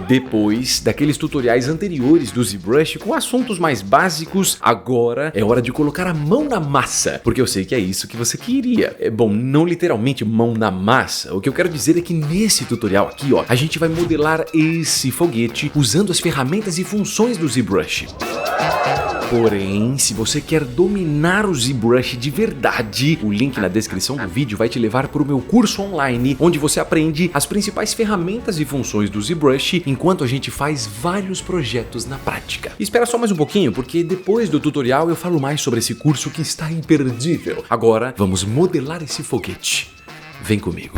Depois daqueles tutoriais anteriores do ZBrush com assuntos mais básicos, agora é hora de colocar a mão na massa, porque eu sei que é isso que você queria. Bom, não literalmente mão na massa, o que eu quero dizer é que nesse tutorial aqui, ó, a gente vai modelar esse foguete usando as ferramentas e funções do ZBrush. Porém, se você quer dominar o ZBrush de verdade, o link na descrição do vídeo vai te levar para o meu curso online, onde você aprende as principais ferramentas e funções do ZBrush, enquanto a gente faz vários projetos na prática. Espera só mais um pouquinho, porque depois do tutorial eu falo mais sobre esse curso que está imperdível. Agora, vamos modelar esse foguete. Vem comigo.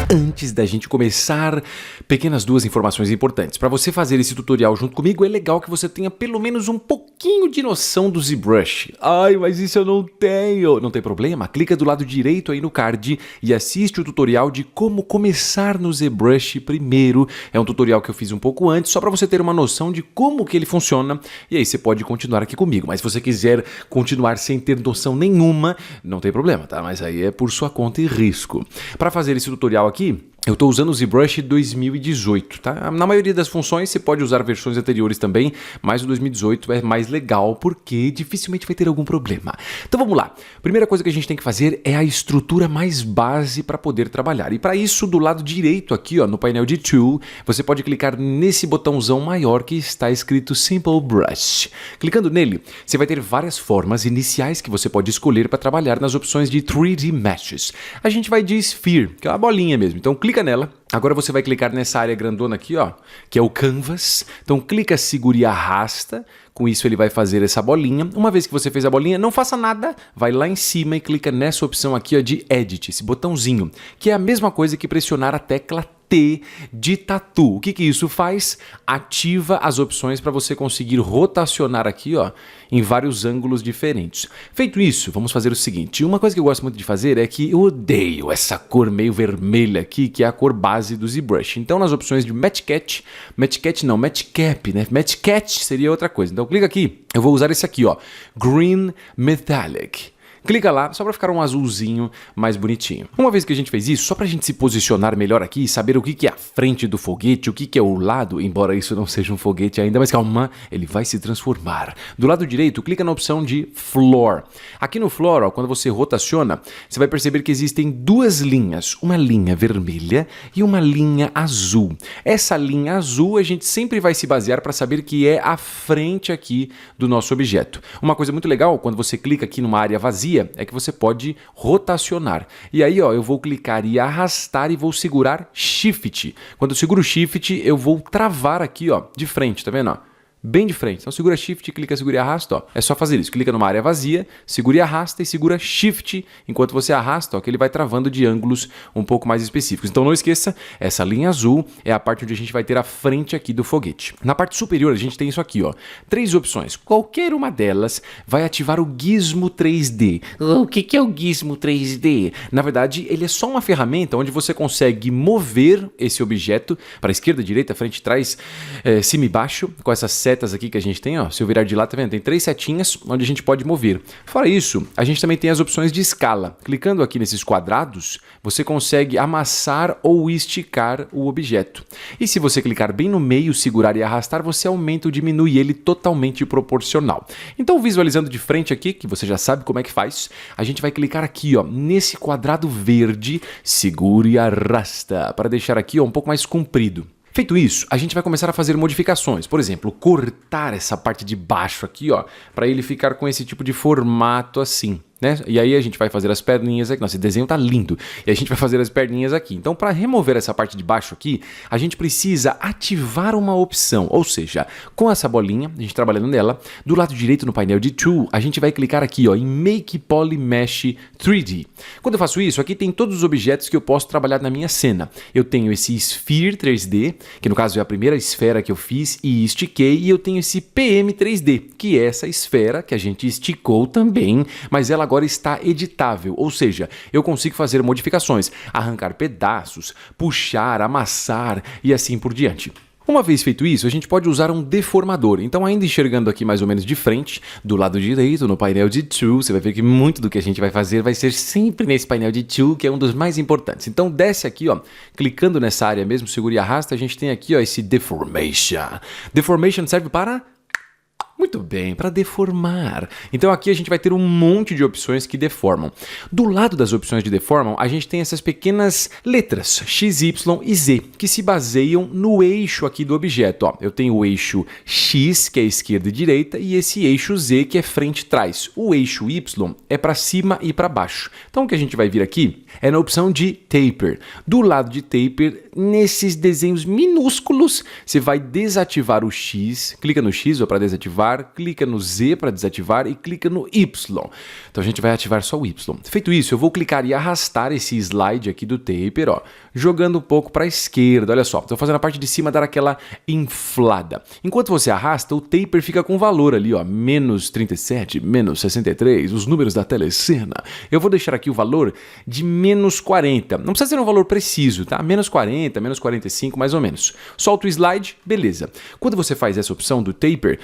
Antes da gente começar, pequenas duas informações importantes. Para você fazer esse tutorial junto comigo, é legal que você tenha pelo menos um pouquinho de noção do ZBrush. Ai, mas isso eu não tenho. Não tem problema, clica do lado direito aí no card e assiste o tutorial de como começar no ZBrush primeiro. É um tutorial que eu fiz um pouco antes, só para você ter uma noção de como que ele funciona. E aí você pode continuar aqui comigo. Mas se você quiser continuar sem ter noção nenhuma, não tem problema, tá? Mas aí é por sua conta e risco. Para fazer esse tutorial aqui, eu estou usando o ZBrush 2018, tá? Na maioria das funções você pode usar versões anteriores também, mas o 2018 é mais legal porque dificilmente vai ter algum problema. Então vamos lá. Primeira coisa que a gente tem que fazer é a estrutura mais base para poder trabalhar. E para isso, do lado direito aqui, ó, no painel de Tool, você pode clicar nesse botãozão maior que está escrito Simple Brush. Clicando nele, você vai ter várias formas iniciais que você pode escolher para trabalhar nas opções de 3D Meshes. A gente vai de Sphere, que é uma bolinha mesmo. Então clica nela. Agora você vai clicar nessa área grandona aqui, ó, que é o Canvas. Então clica, segura e arrasta. Com isso ele vai fazer essa bolinha. Uma vez que você fez a bolinha, não faça nada. Vai lá em cima e clica nessa opção aqui, ó, de Edit, esse botãozinho, que é a mesma coisa que pressionar a tecla T de tatu. O que que isso faz? Ativa as opções para você conseguir rotacionar aqui, ó, em vários ângulos diferentes. Feito isso, vamos fazer o seguinte. Uma coisa que eu gosto muito de fazer é que eu odeio essa cor meio vermelha aqui, que é a cor base do ZBrush. Então nas opções de Matchcat né? Matchcat seria outra coisa. Então clica aqui. Eu vou usar esse aqui, ó, Green Metallic. Clica lá, só para ficar um azulzinho mais bonitinho. Uma vez que a gente fez isso, só para a gente se posicionar melhor aqui e saber o que é a frente do foguete, o que é o lado, embora isso não seja um foguete ainda, mas calma, ele vai se transformar. Do lado direito, clica na opção de Floor. Aqui no Floor, ó, quando você rotaciona, você vai perceber que existem duas linhas, uma linha vermelha e uma linha azul. Essa linha azul a gente sempre vai se basear para saber que é a frente aqui do nosso objeto. Uma coisa muito legal, quando você clica aqui numa área vazia, é que você pode rotacionar. E aí, ó, eu vou clicar e arrastar e vou segurar Shift. Quando eu seguro Shift, eu vou travar aqui, ó, de frente, tá vendo, ó? Bem de frente. Então segura Shift, clica, segura e arrasta, ó. É só fazer isso. Clica numa área vazia, segura e arrasta e segura Shift enquanto você arrasta, ó, que ele vai travando de ângulos um pouco mais específicos. Então não esqueça, essa linha azul é a parte onde a gente vai ter a frente aqui do foguete. Na parte superior a gente tem isso aqui, ó. 3 opções. Qualquer uma delas vai ativar o Gizmo 3D. O que é o Gizmo 3D? Na verdade, ele é só uma ferramenta onde você consegue mover esse objeto para a esquerda, direita, frente, trás, cima e baixo, com essas setas aqui que a gente tem, ó, se eu virar de lá, tá vendo? Tem 3 setinhas onde a gente pode mover. Fora isso, a gente também tem as opções de escala. Clicando aqui nesses quadrados, você consegue amassar ou esticar o objeto. E se você clicar bem no meio, segurar e arrastar, você aumenta ou diminui ele totalmente proporcional. Então, visualizando de frente aqui, que você já sabe como é que faz, a gente vai clicar aqui, ó, nesse quadrado verde, segura e arrasta, para deixar aqui, ó, um pouco mais comprido. Feito isso, a gente vai começar a fazer modificações. Por exemplo, cortar essa parte de baixo aqui, ó, para ele ficar com esse tipo de formato assim. né? E aí a gente vai fazer as perninhas aqui. Nossa, esse desenho tá lindo. E a gente vai fazer as perninhas aqui. Então, para remover essa parte de baixo aqui, a gente precisa ativar uma opção. Ou seja, com essa bolinha, a gente trabalhando nela, do lado direito no painel de Tool, a gente vai clicar aqui, ó, em Make Poly Mesh 3D. Quando eu faço isso, aqui tem todos os objetos que eu posso trabalhar na minha cena. Eu tenho esse Sphere 3D, que no caso é a primeira esfera que eu fiz e estiquei, e eu tenho esse PM 3D, que é essa esfera que a gente esticou também, mas ela agora está editável, ou seja, eu consigo fazer modificações, arrancar pedaços, puxar, amassar e assim por diante. Uma vez feito isso, a gente pode usar um deformador. Então, ainda enxergando aqui mais ou menos de frente, do lado direito, no painel de Tool, você vai ver que muito do que a gente vai fazer vai ser sempre nesse painel de Tool, que é um dos mais importantes. Então, desce aqui, ó, clicando nessa área mesmo, segura e arrasta, a gente tem aqui, ó, esse Deformation. Deformation serve para... Muito bem, para deformar. Então aqui a gente vai ter um monte de opções que deformam. Do lado das opções de deformam, a gente tem essas pequenas letras X, Y e Z, que se baseiam no eixo aqui do objeto. Ó, eu tenho o eixo X, que é esquerda e direita, e esse eixo Z, que é frente e trás. O eixo Y é para cima e para baixo. Então o que a gente vai vir aqui é na opção de Taper. Do lado de Taper, nesses desenhos minúsculos, você vai desativar o X, clica no X para desativar, clica no Z para desativar e clica no Y. Então a gente vai ativar só o Y. Feito isso, eu vou clicar e arrastar esse slide aqui do Taper, ó, jogando um pouco para a esquerda. Olha só, estou fazendo a parte de cima dar aquela inflada. Enquanto você arrasta, o Taper fica com valor ali, ó, menos 37, menos 63, os números da telecena. Eu vou deixar aqui o valor de menos 40. Não precisa ser um valor preciso, tá? Menos 40, menos 45, mais ou menos. Solta o slide, beleza. Quando você faz essa opção do Taper,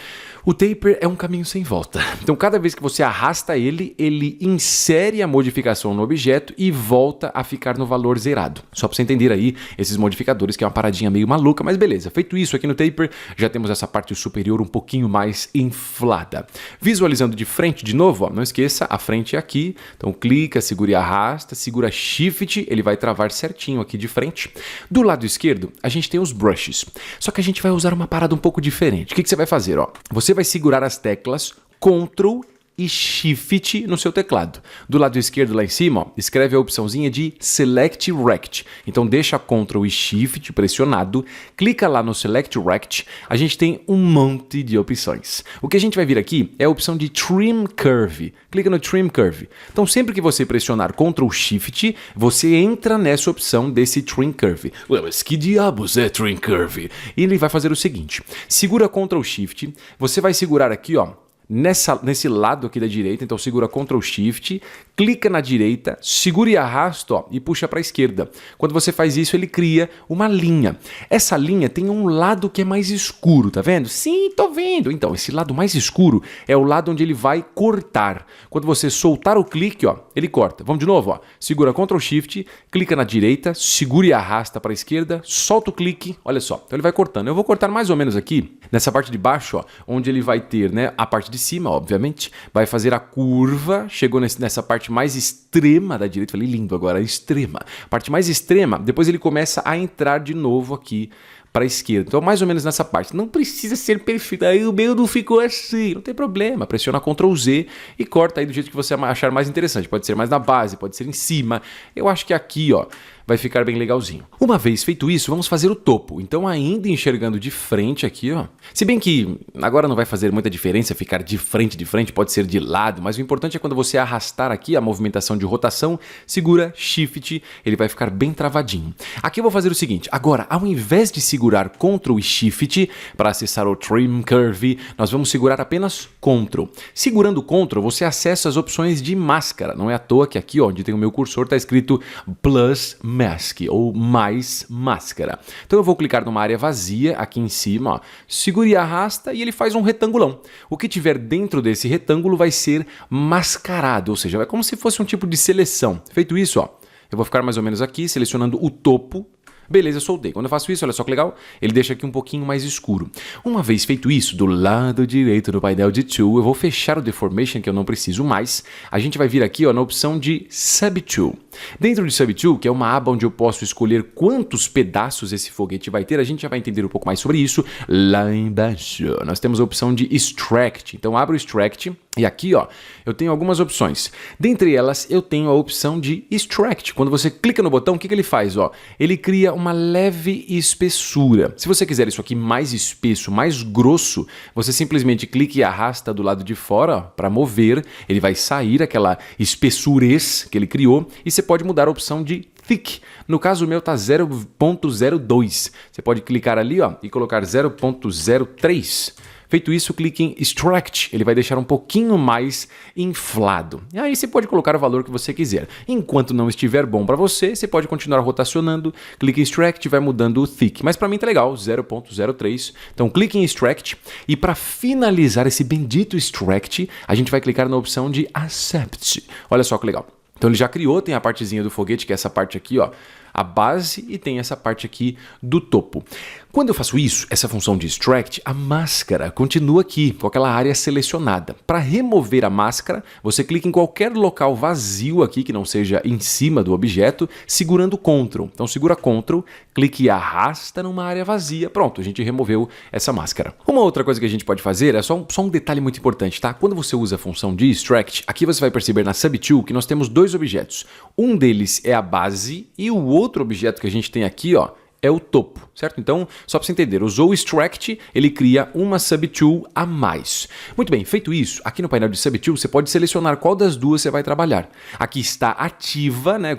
o Taper é um caminho sem volta. Então, cada vez que você arrasta ele, ele insere a modificação no objeto e volta a ficar no valor zerado. Só para você entender aí esses modificadores, que é uma paradinha meio maluca, mas beleza. Feito isso aqui no Taper, já temos essa parte superior um pouquinho mais inflada. Visualizando de frente de novo, ó, não esqueça, a frente é aqui. Então, clica, segura e arrasta, segura Shift, ele vai travar certinho aqui de frente. Do lado esquerdo, a gente tem os brushes. Só que a gente vai usar uma parada um pouco diferente. O que você vai fazer? Ó? Você vai segurar as teclas Ctrl e Shift no seu teclado. Do lado esquerdo lá em cima, ó, escreve a opçãozinha de Select Rect. Então deixa Ctrl e Shift pressionado, clica lá no Select Rect, a gente tem um monte de opções. O que a gente vai vir aqui é a opção de Trim Curve. Clica no Trim Curve. Então sempre que você pressionar Ctrl Shift, você entra nessa opção desse Trim Curve. Ué, mas que diabos é Trim Curve? E ele vai fazer o seguinte, segura Ctrl Shift, você vai segurar aqui, ó, nesse lado aqui da direita, então segura Ctrl Shift, clica na direita, segura e arrasta, ó, e puxa para a esquerda. Quando você faz isso, ele cria uma linha. Essa linha tem um lado que é mais escuro, tá vendo? Sim, tô vendo. Então, esse lado mais escuro é o lado onde ele vai cortar. Quando você soltar o clique, ó, ele corta. Vamos de novo, ó. Segura Ctrl Shift, clica na direita, segura e arrasta para a esquerda, solta o clique, olha só. Então ele vai cortando. Eu vou cortar mais ou menos aqui, nessa parte de baixo, ó, onde ele vai ter, né, a parte de cima, obviamente, vai fazer a curva, chegou nessa parte mais extrema da direita, falei lindo agora, extrema. Parte mais extrema, depois ele começa a entrar de novo aqui para a esquerda. Então, mais ou menos nessa parte. Não precisa ser perfeito. Aí o meu não ficou assim. Não tem problema. Pressiona Ctrl Z e corta aí do jeito que você achar mais interessante. Pode ser mais na base, pode ser em cima. Eu acho que aqui, ó, vai ficar bem legalzinho. Uma vez feito isso, vamos fazer o topo. Então, ainda enxergando de frente aqui, ó. Se bem que agora não vai fazer muita diferença ficar de frente, pode ser de lado, mas o importante é quando você arrastar aqui a movimentação de rotação, segura Shift, ele vai ficar bem travadinho. Aqui eu vou fazer o seguinte, agora, ao invés de segurar Ctrl e Shift para acessar o Trim Curve, nós vamos segurar apenas Ctrl. Segurando Ctrl, você acessa as opções de máscara. Não é à toa que aqui, ó, onde tem o meu cursor, está escrito Plus Mask, ou mais máscara. Então eu vou clicar numa área vazia aqui em cima, ó, segura e arrasta e ele faz um retangulão. O que tiver dentro desse retângulo vai ser mascarado, ou seja, é como se fosse um tipo de seleção. Feito isso, ó, eu vou ficar mais ou menos aqui, selecionando o topo. Beleza, soltei. Quando eu faço isso, olha só que legal, ele deixa aqui um pouquinho mais escuro. Uma vez feito isso, do lado direito do painel de Tool, eu vou fechar o Deformation, que eu não preciso mais. A gente vai vir aqui, ó, na opção de Subtool. Dentro de Subtool, que é uma aba onde eu posso escolher quantos pedaços esse foguete vai ter, a gente já vai entender um pouco mais sobre isso lá embaixo. Nós temos a opção de Extract. Então, abro o Extract e aqui, ó, eu tenho algumas opções. Dentre elas, eu tenho a opção de Extract. Quando você clica no botão, o que ele faz? Ó? Ele cria uma leve espessura. Se você quiser isso aqui mais espesso, mais grosso, você simplesmente clica e arrasta do lado de fora para mover. Ele vai sair aquela espessurez que ele criou e você pode mudar a opção de Thick. No caso, o meu tá 0.02. Você pode clicar ali, ó, e colocar 0.03. Feito isso, clique em Extract, ele vai deixar um pouquinho mais inflado. E aí você pode colocar o valor que você quiser. Enquanto não estiver bom para você, você pode continuar rotacionando, clique em Extract e vai mudando o Thick. Mas para mim tá legal, 0.03. Então clique em Extract e para finalizar esse bendito Extract, a gente vai clicar na opção de Accept. Olha só que legal. Então ele já criou, tem a partezinha do foguete, que é essa parte aqui, ó, a base, e tem essa parte aqui do topo. Quando eu faço isso, essa função de Extract, a máscara continua aqui, com aquela área selecionada. Para remover a máscara, você clica em qualquer local vazio aqui, que não seja em cima do objeto, segurando Ctrl. Então segura Ctrl, clique e arrasta numa área vazia. Pronto, a gente removeu essa máscara. Uma outra coisa que a gente pode fazer é só um detalhe muito importante, tá? Quando você usa a função de Extract, aqui você vai perceber na Subtool que nós temos dois objetos. Um deles é a base e o outro objeto que a gente tem aqui, ó, é o topo, certo? Então, só para você entender, usou o Extract, ele cria uma Subtool a mais. Muito bem, feito isso, aqui no painel de Subtool você pode selecionar qual das duas você vai trabalhar. Aqui está ativa, né,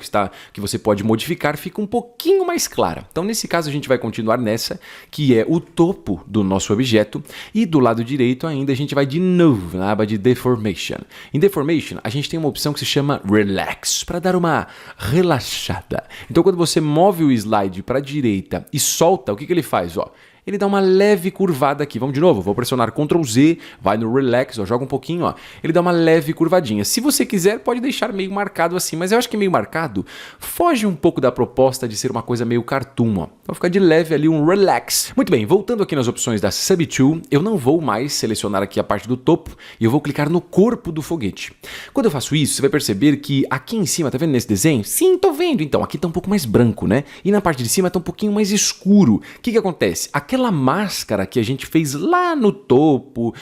que você pode modificar, fica um pouquinho mais clara. Então, nesse caso, a gente vai continuar nessa, que é o topo do nosso objeto, e do lado direito ainda a gente vai de novo na aba de Deformation. Em Deformation, a gente tem uma opção que se chama Relax, para dar uma relaxada. Então, quando você move o slide para a direita e solta, o que ele faz? Ó, ele dá uma leve curvada aqui. Vamos de novo, vou pressionar Ctrl Z, vai no Relax, ó, joga um pouquinho, ó. Ele dá uma leve curvadinha. Se você quiser, pode deixar meio marcado assim, mas eu acho que meio marcado foge um pouco da proposta de ser uma coisa meio cartoon, ó. Então fica de leve ali um Relax. Muito bem, voltando aqui nas opções da Subtool, eu não vou mais selecionar aqui a parte do topo e eu vou clicar no corpo do foguete. Quando eu faço isso, você vai perceber que aqui em cima, tá vendo nesse desenho? Sim, tô vendo. Então, aqui tá um pouco mais branco, né? E na parte de cima tá um pouquinho mais escuro. O que acontece? Aquela máscara que a gente fez lá no topo,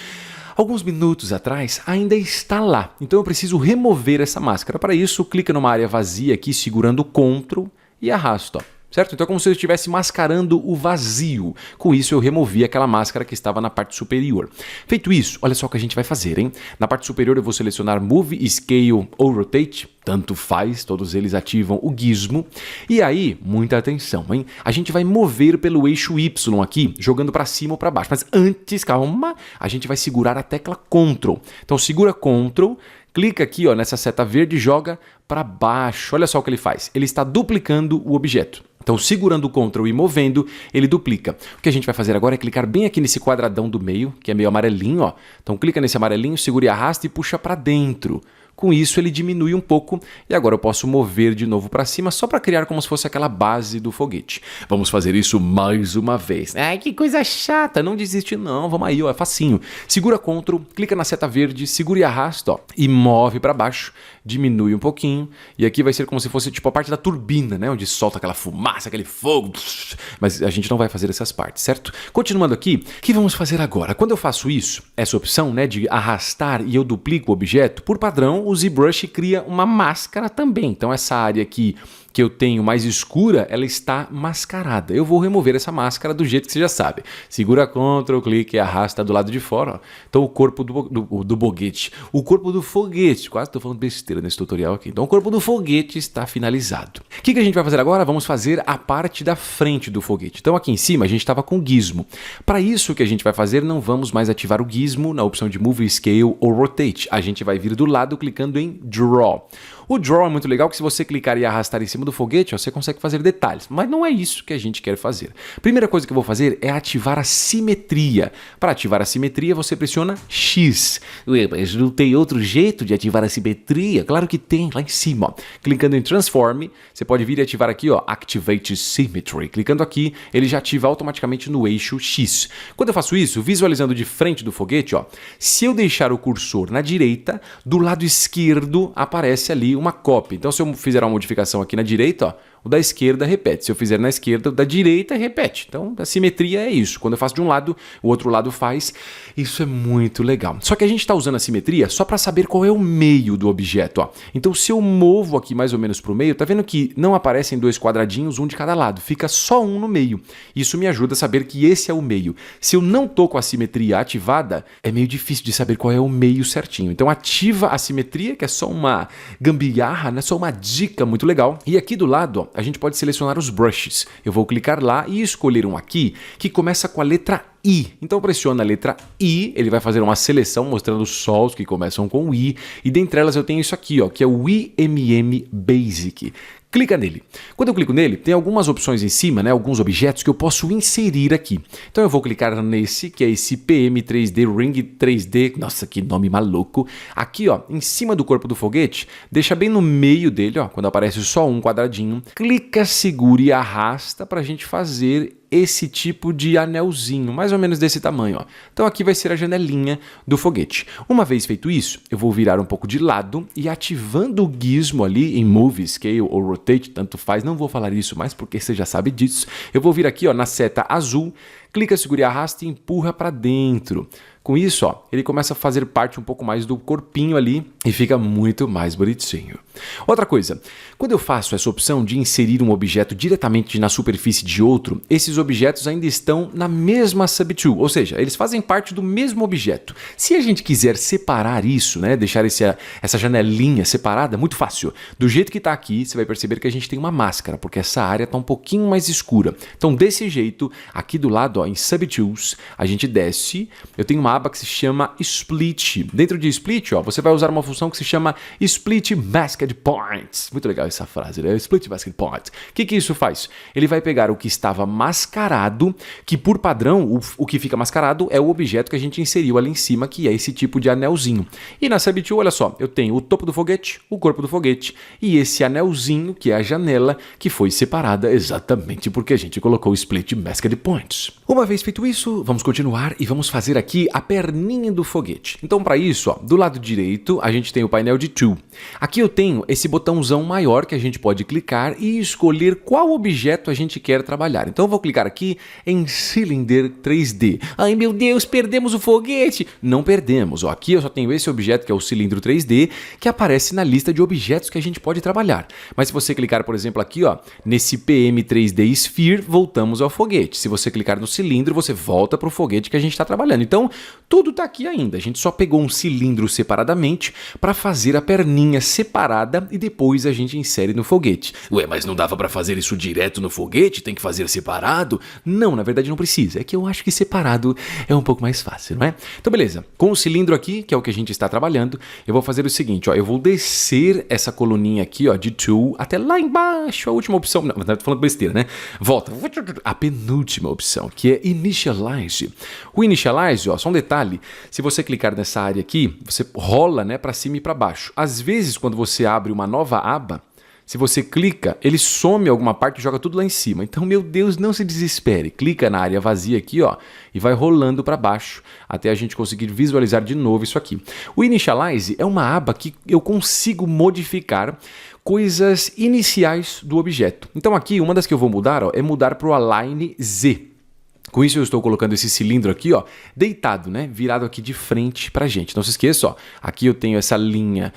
alguns minutos atrás, ainda está lá. Então eu preciso remover essa máscara. Para isso, clica numa área vazia aqui, segurando o Ctrl e arrasta, ó. Certo? Então é como se eu estivesse mascarando o vazio. Com isso eu removi aquela máscara que estava na parte superior. Feito isso, olha só o que a gente vai fazer, hein? Na parte superior eu vou selecionar Move, Scale ou Rotate. Tanto faz, todos eles ativam o gizmo. E aí, muita atenção, hein? A gente vai mover pelo eixo Y aqui, jogando para cima ou para baixo. Mas antes, calma, a gente vai segurar a tecla Ctrl. Então segura Ctrl, clica aqui, ó, nessa seta verde e joga para baixo. Olha só o que ele faz. Ele está duplicando o objeto. Então, segurando o Ctrl e movendo, ele duplica. O que a gente vai fazer agora é clicar bem aqui nesse quadradão do meio, que é meio amarelinho, ó. Então, clica nesse amarelinho, segura e arrasta e puxa para dentro. Com isso, ele diminui um pouco e agora eu posso mover de novo para cima só para criar como se fosse aquela base do foguete. Vamos fazer isso mais uma vez. Ai, que coisa chata, não desiste não, vamos aí, ó, é facinho. Segura Ctrl, clica na seta verde, segura e arrasta, ó, e move para baixo, diminui um pouquinho e aqui vai ser como se fosse tipo a parte da turbina, né, onde solta aquela fumaça, aquele fogo, mas a gente não vai fazer essas partes, certo? Continuando aqui, o que vamos fazer agora? Quando eu faço isso, essa opção, né, de arrastar e eu duplico o objeto, por padrão, o ZBrush cria uma máscara também. Então essa área aqui que eu tenho mais escura, ela está mascarada. Eu vou remover essa máscara do jeito que você já sabe. Segura Ctrl, clique e arrasta do lado de fora. Ó. Então o corpo do boguete, o corpo do foguete, quase estou falando besteira nesse tutorial aqui. Então o corpo do foguete está finalizado. O que a gente vai fazer agora? Vamos fazer a parte da frente do foguete. Então aqui em cima a gente estava com o gizmo. Para isso que a gente vai fazer, não vamos mais ativar o gizmo na opção de Move, Scale ou Rotate. A gente vai vir do lado clicando em Draw. O Draw é muito legal que se você clicar e arrastar em cima do foguete, ó, você consegue fazer detalhes, mas não é isso que a gente quer fazer. Primeira coisa que eu vou fazer é ativar a simetria. Para ativar a simetria, você pressiona X. Ué, mas não tem outro jeito de ativar a simetria? Claro que tem, lá em cima. Ó. Clicando em Transform, você pode vir e ativar aqui, ó, Activate Symmetry. Clicando aqui, ele já ativa automaticamente no eixo X. Quando eu faço isso, visualizando de frente do foguete, ó, se eu deixar o cursor na direita, do lado esquerdo aparece ali uma cópia. Então, se eu fizer uma modificação aqui na direita, ó, o da esquerda repete. Se eu fizer na esquerda, o da direita repete. Então, a simetria é isso. Quando eu faço de um lado, o outro lado faz. Isso é muito legal. Só que a gente está usando a simetria só para saber qual é o meio do objeto. Ó. Então, se eu movo aqui mais ou menos para o meio, tá vendo que não aparecem dois quadradinhos, um de cada lado. Fica só um no meio. Isso me ajuda a saber que esse é o meio. Se eu não estou com a simetria ativada, é meio difícil de saber qual é o meio certinho. Então, ativa a simetria, que é só uma gambiarra, né? Só uma dica muito legal. E aqui do lado, ó, a gente pode selecionar os brushes. Eu vou clicar lá e escolher um aqui que começa com a letra I. Então pressiona a letra I, ele vai fazer uma seleção mostrando só os que começam com I. E dentre elas eu tenho isso aqui, ó, que é o IMM Basic. Clica nele. Quando eu clico nele, tem algumas opções em cima, né, alguns objetos que eu posso inserir aqui. Então eu vou clicar nesse, que é esse PM3D Ring 3D. Nossa, que nome maluco. Aqui, ó, em cima do corpo do foguete, deixa bem no meio dele, ó, quando aparece só um quadradinho. Clica, segura e arrasta para a gente fazer esse tipo de anelzinho, mais ou menos desse tamanho, ó. Então aqui vai ser a janelinha do foguete. Uma vez feito isso, eu vou virar um pouco de lado e ativando o gizmo ali em Move, Scale ou Rotate, tanto faz, não vou falar isso mais porque você já sabe disso. Eu vou vir aqui, ó, na seta azul, clica, segura e arrasta e empurra para dentro. Com isso, ó, ele começa a fazer parte um pouco mais do corpinho ali e fica muito mais bonitinho. Outra coisa, quando eu faço essa opção de inserir um objeto diretamente na superfície de outro, esses objetos ainda estão na mesma subtool, ou seja, eles fazem parte do mesmo objeto. Se a gente quiser separar isso, né, deixar essa janelinha separada, muito fácil. Do jeito que está aqui, você vai perceber que a gente tem uma máscara, porque essa área está um pouquinho mais escura. Então, desse jeito, aqui do lado, ó, em Subtools, a gente desce, eu tenho uma aba que se chama Split. Dentro de Split, ó, você vai usar uma função que se chama Split Masked Points. Muito legal essa frase, né? Split Masked Points. O que isso faz? Ele vai pegar o que estava mascarado, que por padrão, o que fica mascarado é o objeto que a gente inseriu ali em cima, que é esse tipo de anelzinho. E na Subtool, olha só, eu tenho o topo do foguete, o corpo do foguete e esse anelzinho, que é a janela, que foi separada exatamente porque a gente colocou o Split Masked Points. Uma vez feito isso, vamos continuar e vamos fazer aqui a perninha do foguete. Então, para isso, ó, do lado direito, a gente tem o painel de Tool. Aqui eu tenho esse botãozão maior que a gente pode clicar e escolher qual objeto a gente quer trabalhar. Então, eu vou clicar aqui em Cylinder 3D. Ai, meu Deus, perdemos o foguete! Não perdemos. Ó, aqui eu só tenho esse objeto, que é o cilindro 3D, que aparece na lista de objetos que a gente pode trabalhar. Mas se você clicar, por exemplo, aqui, ó, nesse PM3D Sphere, voltamos ao foguete. Se você clicar no cilindro, você volta para o foguete que a gente está trabalhando. Então, tudo está aqui ainda. A gente só pegou um cilindro separadamente para fazer a perninha separada e depois a gente insere no foguete. Ué, mas não dava para fazer isso direto no foguete? Tem que fazer separado? Não, na verdade não precisa. É que eu acho que separado é um pouco mais fácil, não é? Então, beleza. Com o cilindro aqui, que é o que a gente está trabalhando, eu vou fazer o seguinte, ó. Eu vou descer essa coluninha aqui, ó, de Tool até lá embaixo, a última opção. Não, tô falando besteira, né? Volta. A penúltima opção, que é Initialize. O Initialize, ó, só um detalhe, se você clicar nessa área aqui, você rola, né, para cima e para baixo. Às vezes, quando você abre uma nova aba, se você clica, ele some alguma parte e joga tudo lá em cima. Então, meu Deus, não se desespere. Clica na área vazia aqui, ó, e vai rolando para baixo até a gente conseguir visualizar de novo isso aqui. O Initialize é uma aba que eu consigo modificar coisas iniciais do objeto. Então, aqui, uma das que eu vou mudar, ó, é mudar para o Align Z. Com isso eu estou colocando esse cilindro aqui, ó, deitado, né, virado aqui de frente pra gente. Não se esqueça, ó, aqui eu tenho essa linha,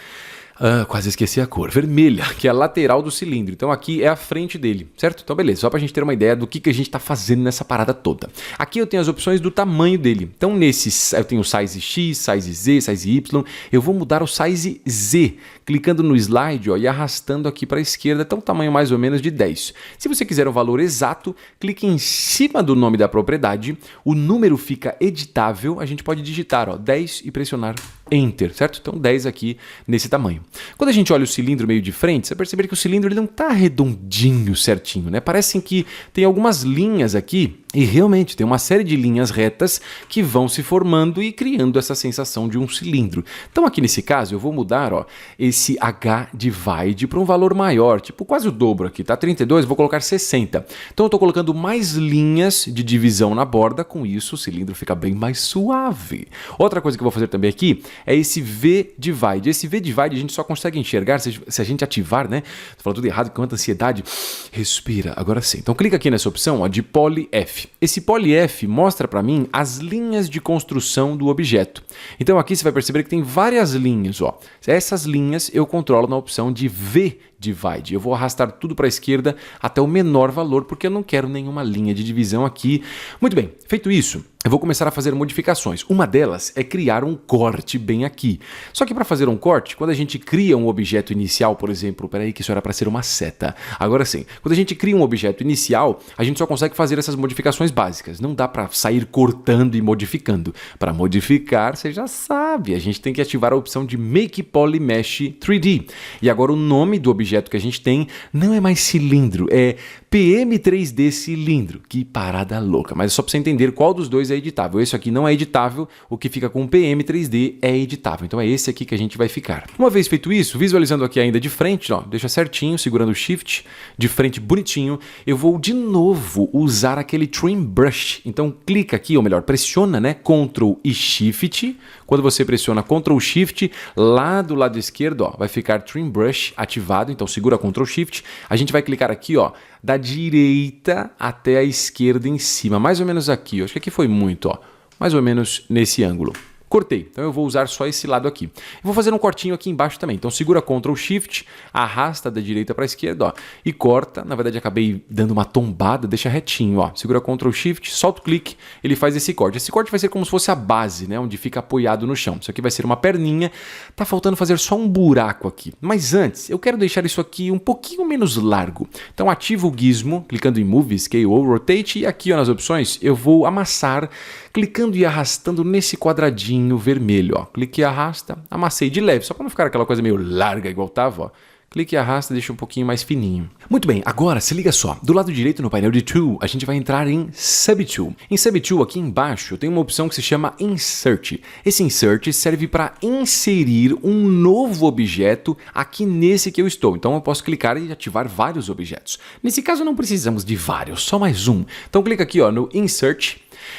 quase esqueci a cor, vermelha, que é a lateral do cilindro. Então aqui é a frente dele, certo? Então beleza, só pra gente ter uma ideia do que a gente tá fazendo nessa parada toda. Aqui eu tenho as opções do tamanho dele. Então nesses, eu tenho o size X, size Z, size Y. Eu vou mudar o size Z, clicando no slide, ó, e arrastando aqui para a esquerda, até um tamanho mais ou menos de 10. Se você quiser um valor exato, clique em cima do nome da propriedade, o número fica editável, a gente pode digitar, ó, 10 e pressionar Enter, certo? Então 10 aqui nesse tamanho. Quando a gente olha o cilindro meio de frente, você percebe que o cilindro ele não está redondinho certinho, né? Parece que tem algumas linhas aqui e realmente tem uma série de linhas retas que vão se formando e criando essa sensação de um cilindro. Então aqui nesse caso eu vou mudar, ó, esse H-Divide para um valor maior, tipo quase o dobro aqui, tá? 32, vou colocar 60. Então eu estou colocando mais linhas de divisão na borda, com isso o cilindro fica bem mais suave. Outra coisa que eu vou fazer também aqui é esse V-Divide. Esse V-Divide a gente só consegue enxergar se a gente ativar, né? Tô falando tudo errado, quanta ansiedade. Respira, agora sim. Então clica aqui nessa opção, ó, de Poly F. Esse Poly F mostra para mim as linhas de construção do objeto. Então aqui você vai perceber que tem várias linhas, ó. Essas linhas eu controlo na opção de V-Divide. divide. Eu vou arrastar tudo para a esquerda até o menor valor, porque eu não quero nenhuma linha de divisão aqui. Muito bem, feito isso, eu vou começar a fazer modificações. Uma delas é criar um corte bem aqui. Só que para fazer um corte, quando a gente cria um objeto inicial, por exemplo, peraí que isso era para ser uma seta. Agora sim, quando a gente cria um objeto inicial, a gente só consegue fazer essas modificações básicas. Não dá para sair cortando e modificando. Para modificar, você já sabe, a gente tem que ativar a opção de Make Poly Mesh 3D. E agora o nome do objeto que a gente tem não é mais cilindro, é PM3D cilindro. Que parada louca, mas é só para você entender qual dos dois é editável. Esse aqui não é editável, o que fica com PM3D é editável. Então é esse aqui que a gente vai ficar. Uma vez feito isso, visualizando aqui ainda de frente, ó, deixa certinho, segurando o Shift, de frente bonitinho, eu vou de novo usar aquele Trim Brush. Então clica aqui, ou melhor, pressiona, né, Ctrl e Shift. Quando você pressiona Ctrl Shift, lá do lado esquerdo, ó, vai ficar Trim Brush ativado. Então segura Ctrl Shift. A gente vai clicar aqui, ó, da direita até a esquerda em cima, mais ou menos aqui. Eu acho que aqui foi muito, ó, mais ou menos nesse ângulo. Cortei, então eu vou usar só esse lado aqui. Eu vou fazer um cortinho aqui embaixo também. Então segura Ctrl Shift, arrasta da direita para a esquerda, ó, e corta. Na verdade acabei dando uma tombada, deixa retinho, ó. Segura Ctrl Shift, solta o clique, ele faz esse corte. Esse corte vai ser como se fosse a base, né, onde fica apoiado no chão. Isso aqui vai ser uma perninha. Tá faltando fazer só um buraco aqui. Mas antes, eu quero deixar isso aqui um pouquinho menos largo. Então ativo o gizmo, clicando em Move, Scale ou Rotate, e aqui, ó, nas opções, eu vou amassar, clicando e arrastando nesse quadradinho vermelho, ó. Clique e arrasta, amassei de leve, só para não ficar aquela coisa meio larga igual tava, ó. Clique e arrasta, deixa um pouquinho mais fininho. Muito bem, agora se liga só. Do lado direito no painel de Tool, a gente vai entrar em Subtool. Em Subtool, aqui embaixo, tem uma opção que se chama Insert. Esse Insert serve para inserir um novo objeto aqui nesse que eu estou. Então eu posso clicar e ativar vários objetos. Nesse caso não precisamos de vários, só mais um. Então clica aqui, ó, no Insert.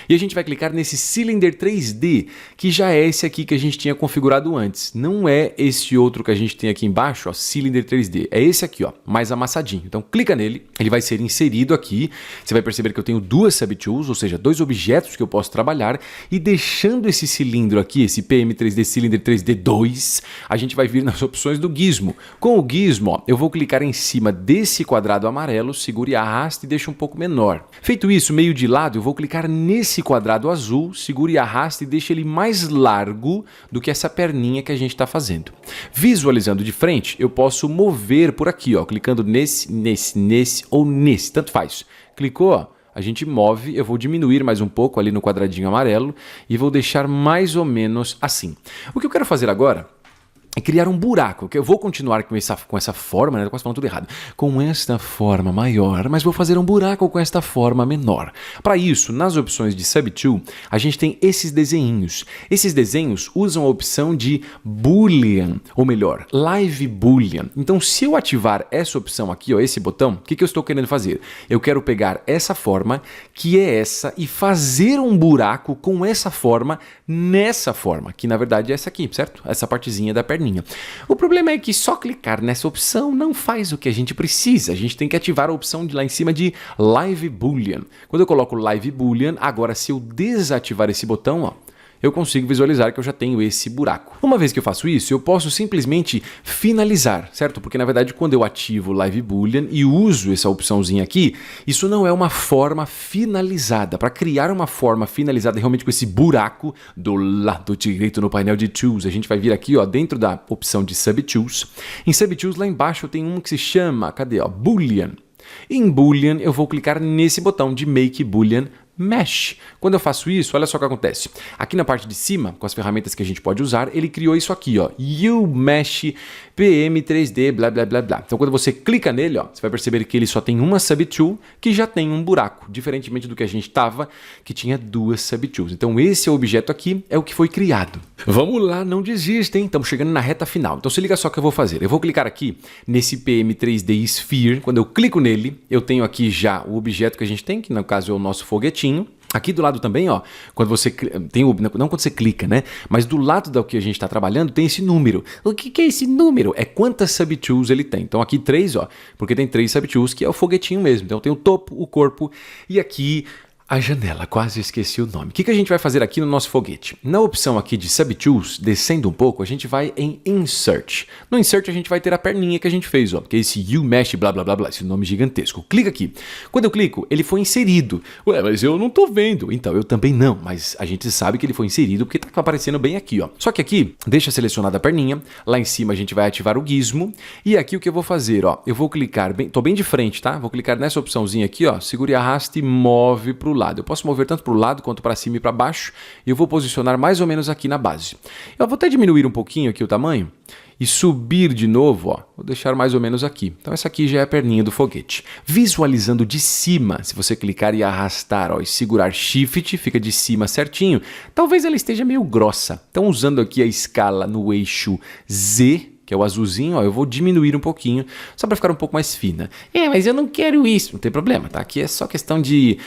E a gente vai clicar nesse Cylinder 3D, que já é esse aqui que a gente tinha configurado antes. Não é esse outro que a gente tem aqui embaixo, ó, Cylinder 3D. É esse aqui, ó, mais amassadinho. Então clica nele, ele vai ser inserido aqui. Você vai perceber que eu tenho duas subtools, ou seja, dois objetos que eu posso trabalhar. E deixando esse cilindro aqui, esse PM3D Cylinder 3D 2, a gente vai vir nas opções do gizmo. Com o gizmo, ó, eu vou clicar em cima desse quadrado amarelo, segure e arraste e deixa um pouco menor. Feito isso, meio de lado, eu vou clicar nesse quadrado azul, segure e arraste e deixa ele mais largo do que essa perninha que a gente está fazendo. Visualizando de frente, eu posso mover por aqui, ó, clicando nesse ou nesse, tanto faz. Clicou, ó, a gente move, eu vou diminuir mais um pouco ali no quadradinho amarelo e vou deixar mais ou menos assim. O que eu quero fazer agora é criar um buraco, que eu vou continuar com essa forma, né? Tô quase falando tudo errado. Com esta forma maior, mas vou fazer um buraco com esta forma menor. Para isso, nas opções de Subtool, a gente tem esses desenhinhos. Esses desenhos usam a opção de Boolean, ou melhor, Live Boolean. Então, se eu ativar essa opção aqui, ó, esse botão, o que eu estou querendo fazer? Eu quero pegar essa forma, que é essa, e fazer um buraco com essa forma nessa forma, que na verdade é essa aqui, certo? Essa partezinha da perninha. O problema é que só clicar nessa opção não faz o que a gente precisa. A gente tem que ativar a opção de lá em cima de Live Boolean. Quando eu coloco Live Boolean, agora se eu desativar esse botão, ó, eu consigo visualizar que eu já tenho esse buraco. Uma vez que eu faço isso, eu posso simplesmente finalizar, certo? Porque na verdade quando eu ativo Live Boolean e uso essa opçãozinha aqui, isso não é uma forma finalizada. Para criar uma forma finalizada realmente com esse buraco do lado direito no painel de Tools, a gente vai vir aqui, ó, dentro da opção de Subtools. Em Subtools lá embaixo tem um que se chama, cadê, ó, Boolean. Em Boolean eu vou clicar nesse botão de Make Boolean Mesh. Quando eu faço isso, olha só o que acontece. Aqui na parte de cima, com as ferramentas que a gente pode usar, ele criou isso aqui, ó, U-Mesh PM3D, blá, blá, blá, blá. Então, quando você clica nele, ó, você vai perceber que ele só tem uma subtool que já tem um buraco, diferentemente do que a gente estava, que tinha duas subtools. Então, esse objeto aqui é o que foi criado. Vamos lá, não desistem. Estamos chegando na reta final. Então, se liga só o que eu vou fazer. Eu vou clicar aqui nesse PM3D Sphere. Quando eu clico nele, eu tenho aqui já o objeto que a gente tem, que no caso é o nosso foguetinho. Aqui do lado também, ó, quando você tem não quando você clica, né? Mas do lado do que a gente está trabalhando tem esse número. O que é esse número? É quantas subtools ele tem. Então aqui 3, ó, porque tem 3 subtools que é o foguetinho mesmo. Então tem o topo, o corpo e aqui A janela, quase esqueci o nome. O que a gente vai fazer aqui no nosso foguete? Na opção aqui de Subtools, descendo um pouco, a gente vai em Insert. No Insert a gente vai ter a perninha que a gente fez, ó, que é esse U-Mesh, blá blá blá blá, esse nome gigantesco. Clica aqui. Quando eu clico, ele foi inserido. Ué, mas eu não tô vendo. Então, eu também não, mas a gente sabe que ele foi inserido porque tá aparecendo bem aqui, ó. Só que aqui, deixa selecionada a perninha, lá em cima a gente vai ativar o gizmo, e aqui o que eu vou fazer, ó, eu vou clicar, tô bem de frente, tá? Vou clicar nessa opçãozinha aqui, ó, segura e arrasta e move pro lado. Eu posso mover tanto para o lado quanto para cima e para baixo e eu vou posicionar mais ou menos aqui na base. Eu vou até diminuir um pouquinho aqui o tamanho e subir de novo, ó, vou deixar mais ou menos aqui. Então essa aqui já é a perninha do foguete. Visualizando de cima, se você clicar e arrastar, ó, e segurar Shift, fica de cima certinho. Talvez ela esteja meio grossa. Então usando aqui a escala no eixo Z, que é o azulzinho, ó, eu vou diminuir um pouquinho, só para ficar um pouco mais fina. Mas eu não quero isso. Não tem problema, tá? Aqui é só questão de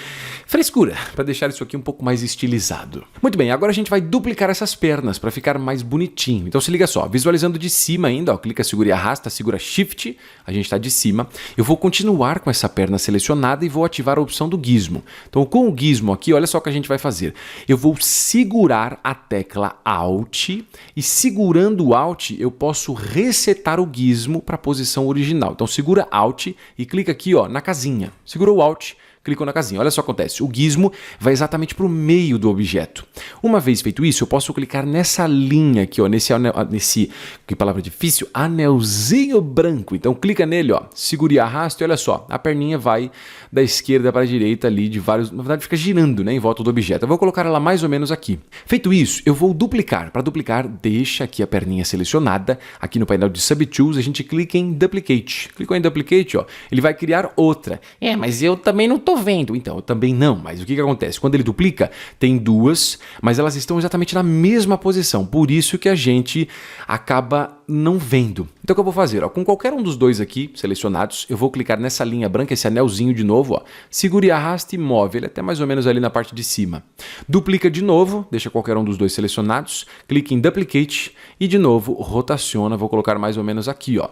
frescura, para deixar isso aqui um pouco mais estilizado. Muito bem, agora a gente vai duplicar essas pernas para ficar mais bonitinho. Então se liga só, visualizando de cima ainda, ó, clica, segura e arrasta, segura Shift, a gente está de cima. Eu vou continuar com essa perna selecionada e vou ativar a opção do gizmo. Então com o gizmo aqui, olha só o que a gente vai fazer. Eu vou segurar a tecla Alt e segurando o Alt eu posso resetar o gizmo para a posição original. Então segura Alt e clica aqui, ó, na casinha. Segura o Alt, clicou na casinha. Olha só o que acontece. O gizmo vai exatamente para o meio do objeto. Uma vez feito isso, eu posso clicar nessa linha aqui, ó, nesse, que palavra difícil, anelzinho branco. Então clica nele, ó, segura e arrasta e olha só, a perninha vai da esquerda para a direita ali de vários, na verdade fica girando, né, em volta do objeto. Eu vou colocar ela mais ou menos aqui. Feito isso, eu vou duplicar. Para duplicar, deixa aqui a perninha selecionada. Aqui no painel de Subtools, a gente clica em Duplicate. Clicou em Duplicate, ó, ele vai criar outra. Mas eu também não tô vendo. Então, eu também não. Mas o que acontece? Quando ele duplica, tem duas, mas elas estão exatamente na mesma posição. Por isso que a gente acaba não vendo. Então, o que eu vou fazer? Ó, com qualquer um dos dois aqui selecionados, eu vou clicar nessa linha branca, esse anelzinho de novo, ó, segura e arrasta e move ele até mais ou menos ali na parte de cima. Duplica de novo, deixa qualquer um dos dois selecionados, clica em Duplicate e de novo rotaciona, vou colocar mais ou menos aqui, ó.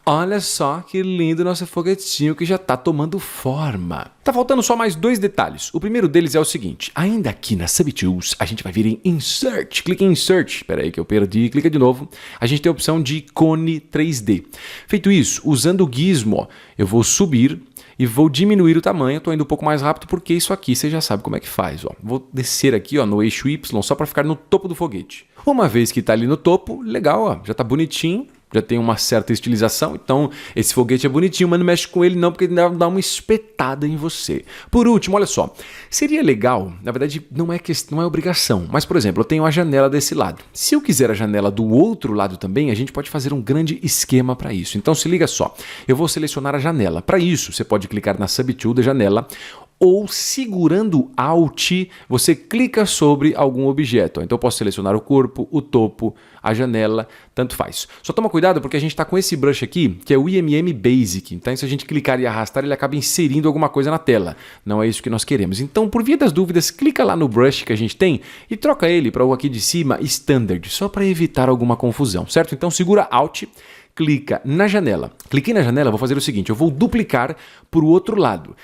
Olha só que lindo nosso foguetinho que já está tomando forma. Tá faltando só mais dois detalhes. O primeiro deles é o seguinte, ainda aqui na Subtools, a gente vai vir em Insert. Clica em Insert, espera aí que eu perdi, clica de novo. A gente tem a opção de cone 3D. Feito isso, usando o gizmo, ó, eu vou subir e vou diminuir o tamanho. Estou indo um pouco mais rápido porque isso aqui você já sabe como é que faz. Ó. Vou descer aqui, ó, no eixo Y só para ficar no topo do foguete. Uma vez que está ali no topo, legal, ó, já está bonitinho. Já tem uma certa estilização, então esse foguete é bonitinho, mas não mexe com ele não, porque ele dá uma espetada em você. Por último, olha só, seria legal, na verdade não é obrigação, mas por exemplo, eu tenho a janela desse lado. Se eu quiser a janela do outro lado também, a gente pode fazer um grande esquema para isso. Então se liga só, eu vou selecionar a janela. Para isso, você pode clicar na Subtool da janela, ou segurando Alt, você clica sobre algum objeto. Então eu posso selecionar o corpo, o topo, a janela, tanto faz. Só toma cuidado porque a gente está com esse brush aqui, que é o IMM Basic. Então se a gente clicar e arrastar, ele acaba inserindo alguma coisa na tela. Não é isso que nós queremos. Então, por via das dúvidas, clica lá no brush que a gente tem e troca ele para o aqui de cima Standard, só para evitar alguma confusão, certo? Então segura Alt, clica na janela. Cliquei na janela, vou fazer o seguinte, eu vou duplicar para o outro lado.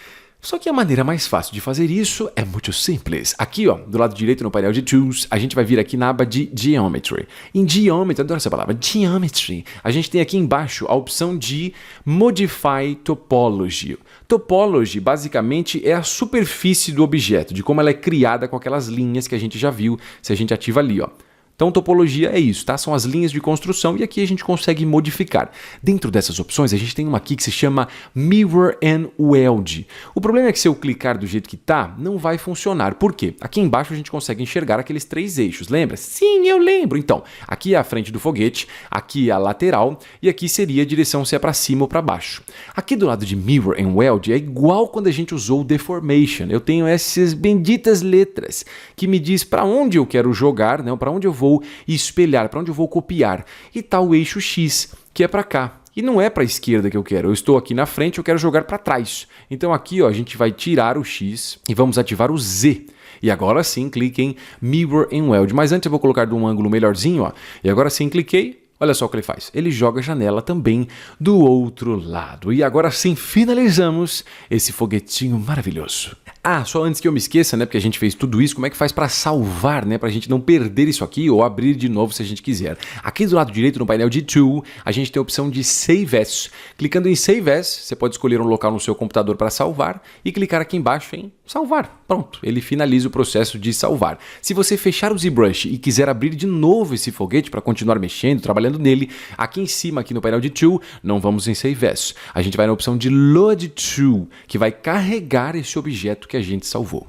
Só que a maneira mais fácil de fazer isso é muito simples. Aqui, ó, do lado direito no painel de Tools, a gente vai vir aqui na aba de Geometry. Em Geometry, adoro essa palavra, Geometry, a gente tem aqui embaixo a opção de Modify Topology. Topology, basicamente, é a superfície do objeto, de como ela é criada com aquelas linhas que a gente já viu, se a gente ativa ali, ó. Então, topologia é isso, tá? São as linhas de construção e aqui a gente consegue modificar. Dentro dessas opções, a gente tem uma aqui que se chama Mirror and Weld. O problema é que se eu clicar do jeito que tá, não vai funcionar. Por quê? Aqui embaixo a gente consegue enxergar aqueles três eixos, lembra? Sim, eu lembro. Então, aqui é a frente do foguete, aqui é a lateral e aqui seria a direção se é para cima ou para baixo. Aqui do lado de Mirror and Weld é igual quando a gente usou o Deformation. Eu tenho essas benditas letras que me diz para onde eu quero jogar, né? Para onde eu vou espelhar, para onde eu vou copiar. E tá o eixo X, que é para cá. E não é para a esquerda que eu quero. Eu estou aqui na frente, eu quero jogar para trás. Então aqui, ó, a gente vai tirar o X e vamos ativar o Z. E agora sim, clique em Mirror and Weld. Mas antes eu vou colocar de um ângulo melhorzinho, ó. E agora sim, cliquei. Olha só o que ele faz. Ele joga a janela também do outro lado. E agora sim, finalizamos esse foguetinho maravilhoso. Ah, só antes que eu me esqueça, né, porque a gente fez tudo isso, como é que faz para salvar, né, pra gente não perder isso aqui ou abrir de novo se a gente quiser. Aqui do lado direito no painel de Tool, a gente tem a opção de Save As. Clicando em Save As, você pode escolher um local no seu computador para salvar e clicar aqui embaixo em salvar. Pronto, ele finaliza o processo de salvar. Se você fechar o ZBrush e quiser abrir de novo esse foguete para continuar mexendo, trabalhando nele, aqui em cima, aqui no painel de Tool, não vamos em Save As. A gente vai na opção de Load To, que vai carregar esse objeto que a gente salvou.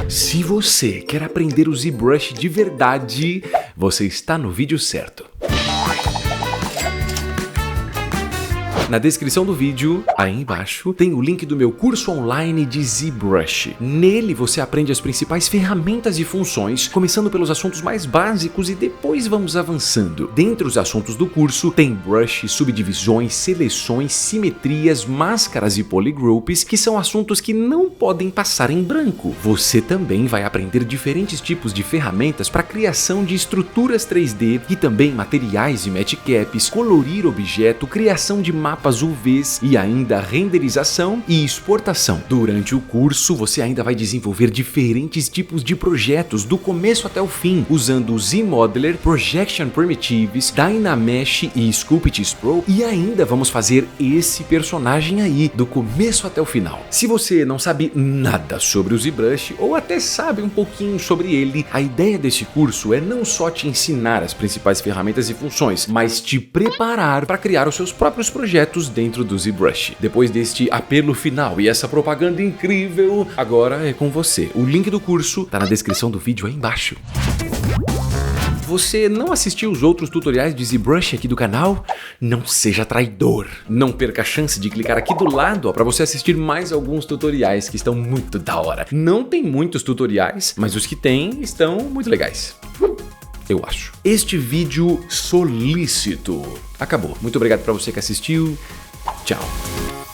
Se você quer aprender o ZBrush de verdade, você está no vídeo certo. Na descrição do vídeo, aí embaixo, tem o link do meu curso online de ZBrush. Nele você aprende as principais ferramentas e funções, começando pelos assuntos mais básicos e depois vamos avançando. Dentre os assuntos do curso, tem brush, subdivisões, seleções, simetrias, máscaras e polygroups, que são assuntos que não podem passar em branco. Você também vai aprender diferentes tipos de ferramentas para criação de estruturas 3D e também materiais e matcaps, colorir objeto, criação de mapas UVs e ainda renderização e exportação. Durante o curso, você ainda vai desenvolver diferentes tipos de projetos do começo até o fim, usando o ZModeler, Projection Primitives, Dynamesh e Sculptris Pro, e ainda vamos fazer esse personagem aí, do começo até o final. Se você não sabe nada sobre o ZBrush, ou até sabe um pouquinho sobre ele, a ideia desse curso é não só te ensinar as principais ferramentas e funções, mas te preparar para criar os seus próprios projetos dentro do ZBrush. Depois deste apelo final e essa propaganda incrível, agora é com você. O link do curso tá na descrição do vídeo aí embaixo. Você não assistiu os outros tutoriais de ZBrush aqui do canal? Não seja traidor. Não perca a chance de clicar aqui do lado para você assistir mais alguns tutoriais que estão muito da hora. Não tem muitos tutoriais, mas os que tem estão muito legais. Eu acho. Este vídeo solícito acabou. Muito obrigado para você que assistiu. Tchau.